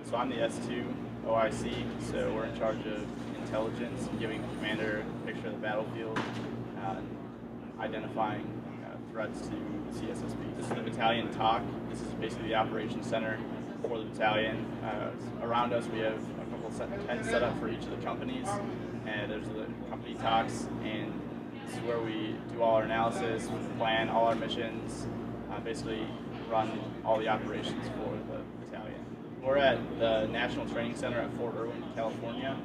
So I'm the S2 OIC, so we're in charge of intelligence, giving the commander a picture of the battlefield, identifying threats to the CSSB. This is the battalion TOC. This is basically the operations center for the battalion. Around us we have a couple of tents set up for each of the companies, and there's the company TOCs, and this is where we do all our analysis, plan all our missions, basically run all the operations for the battalion. We're at the National Training Center at Fort Irwin, California,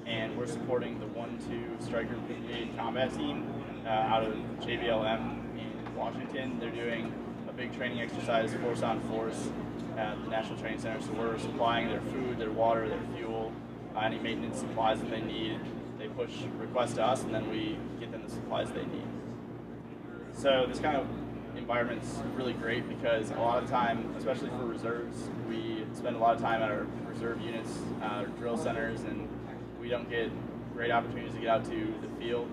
and we're supporting the 1-2 Striker Brigade combat team out of JBLM in Washington. They're doing a big training exercise, force on force, at the National Training Center. So we're supplying their food, their water, their fuel, any maintenance supplies that they need. They push requests to us, and then we get them the supplies they need. So this kind of environment's really great because a lot of time, especially for reserves, we spend a lot of time at our reserve units, our drill centers, and we don't get great opportunities to get out to the field.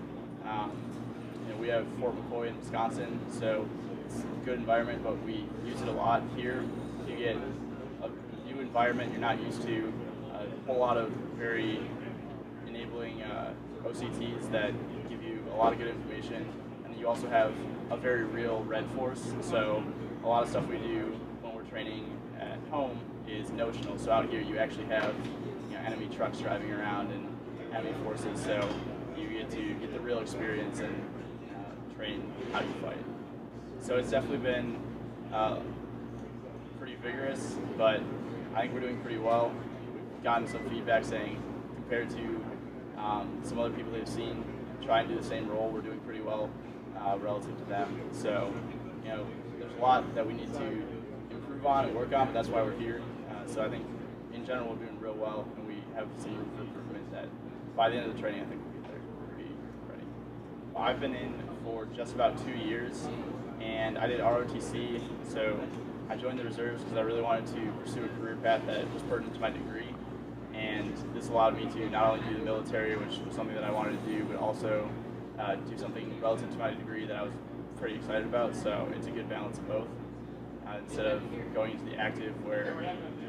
We have Fort McCoy in Wisconsin, so it's a good environment, but we use it a lot here. You get a new environment you're not used to, a whole lot of very enabling OCTs that give you a lot of good information, and you also have a very real red force, so a lot of stuff we do when we're training at home is notional. So out here you actually have enemy trucks driving around and enemy forces, so you get to get the real experience and train how you fight. So it's definitely been pretty vigorous, but I think we're doing pretty well. We've gotten some feedback saying compared to some other people they've seen try and do the same role, we're doing pretty well relative to them. So, there's a lot that we need to improve on and work on, but that's why we're here. So I think in general we're doing real well, and we have some room for improvement that by the end of the training I think we'll get there. We'll be ready. I've been in for just about 2 years, and I did ROTC, so I joined the reserves because I really wanted to pursue a career path that was pertinent to my degree, and this allowed me to not only do the military, which was something that I wanted to do, but also do something relative to my degree that I was pretty excited about, so it's a good balance of both. Instead of going into the active where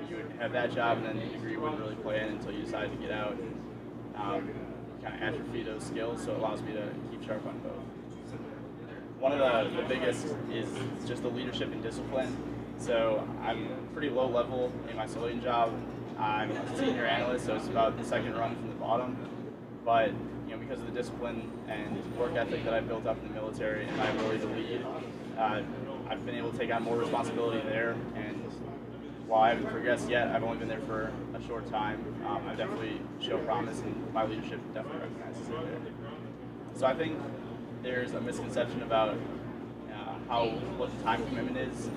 you would have that job and then the degree wouldn't really play in until you decided to get out, kind of atrophy those skills, so it allows me to keep sharp on both. One of the biggest is just the leadership and discipline. So I'm pretty low level in my civilian job. I'm a senior analyst, so it's about the second rung from the bottom. But because of the discipline and work ethic that I've built up in the military and my ability to lead, I've been able to take on more responsibility there. And while I haven't progressed yet, I've only been there for a short time. I definitely show promise, and my leadership definitely recognizes it there. So I think there's a misconception about what the time commitment is.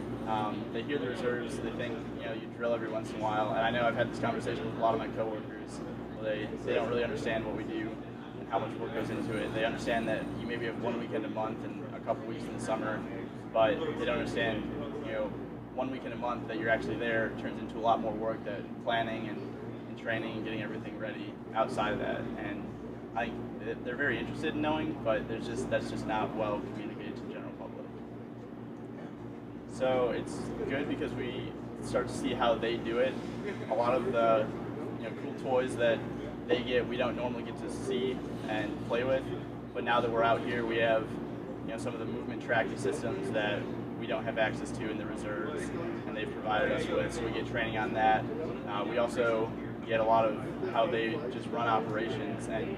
They hear the reserves, they think you drill every once in a while, and I know I've had this conversation with a lot of my coworkers. They don't really understand what we do and how much work goes into it. They understand that you maybe have 1 weekend a month and a couple weeks in the summer, but they don't understand 1 weekend a month that you're actually there turns into a lot more work, that planning and training and getting everything ready outside of that. And I think they're very interested in knowing, but that's just not well communicated to the general public. So it's good because we start to see how they do it. A lot of the cool toys that they get, we don't normally get to see and play with, but now that we're out here, we have some of the movement tracking systems that we don't have access to in the reserves, and they've provided us with, so we get training on that. We also get a lot of how they just run operations, and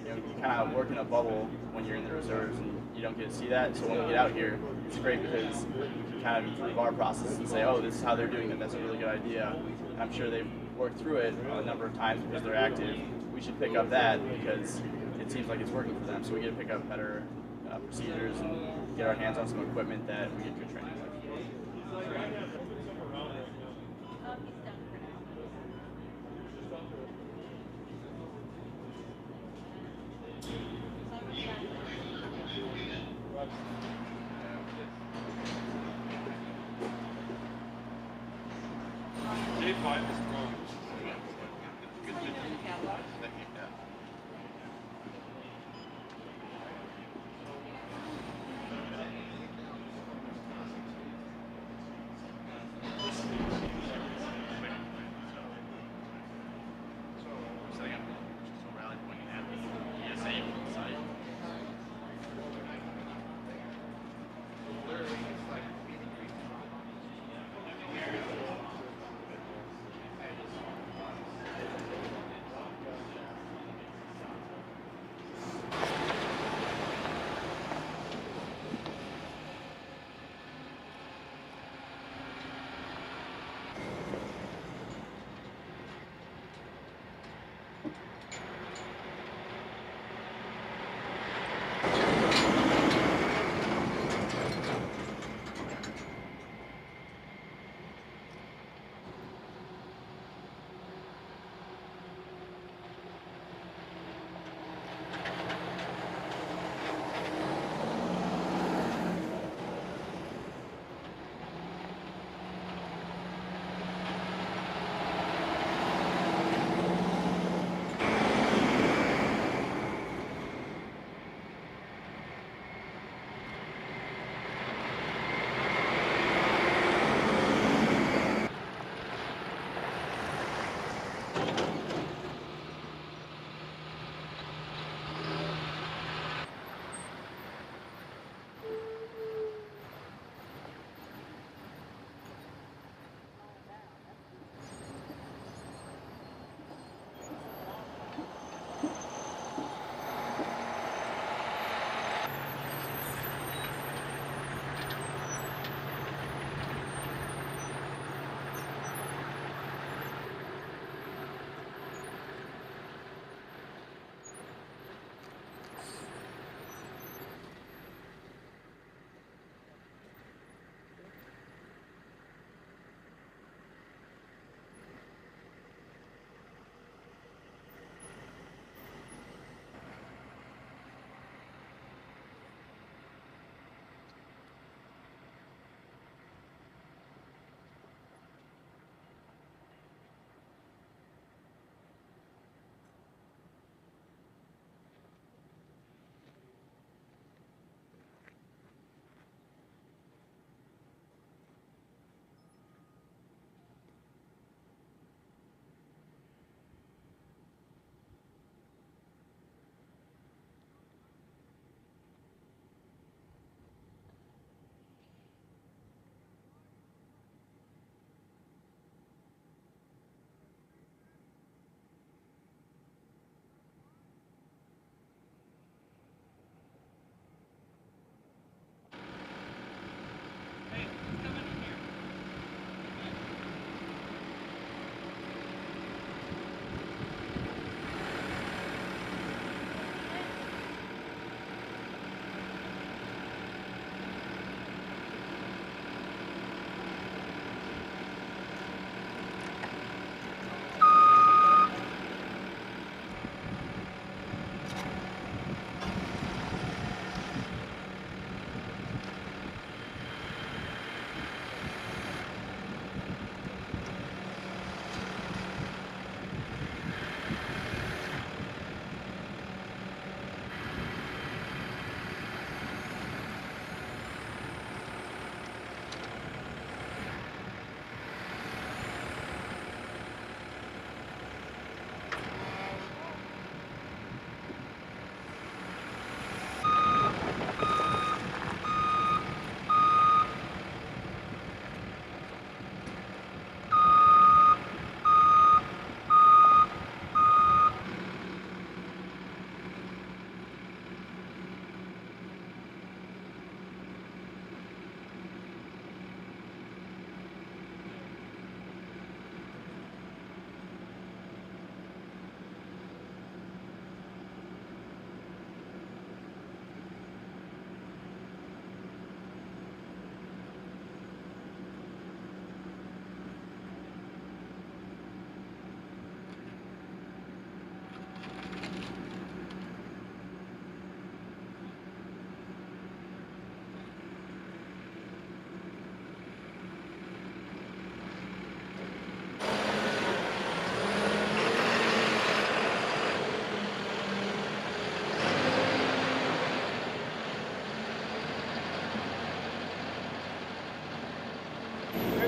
you kind of work in a bubble when you're in the reserves and you don't get to see that. So when we get out here, it's great because we can kind of improve our process and say, oh, this is how they're doing it, that's a really good idea. And I'm sure they've worked through it a number of times because they're active. We should pick up that because it seems like it's working for them. So we get to pick up better procedures and get our hands on some equipment that we get good training with. J5 is strong.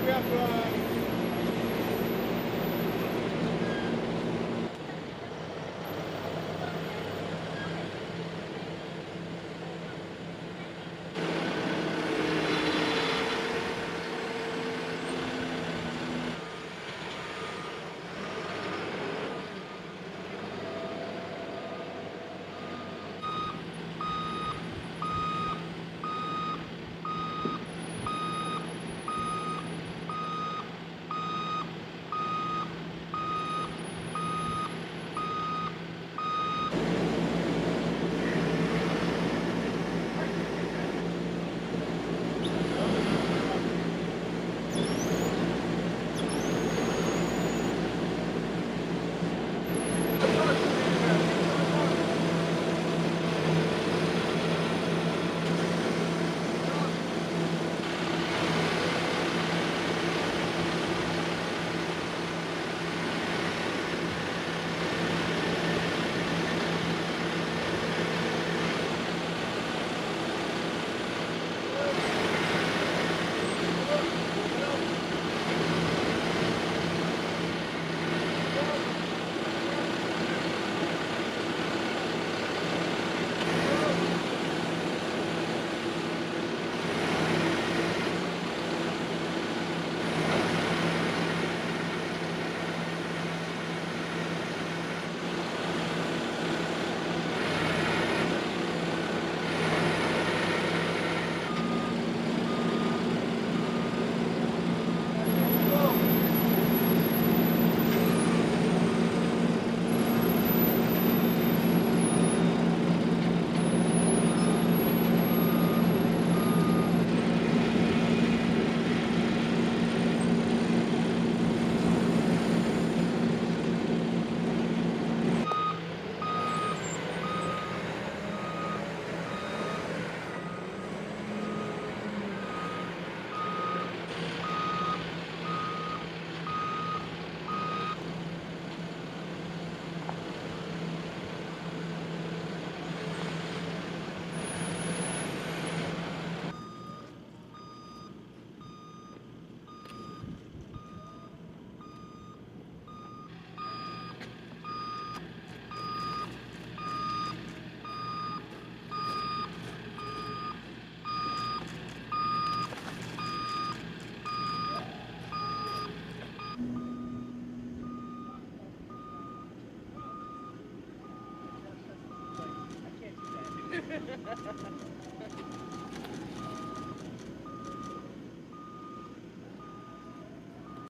we have Ha ha ha.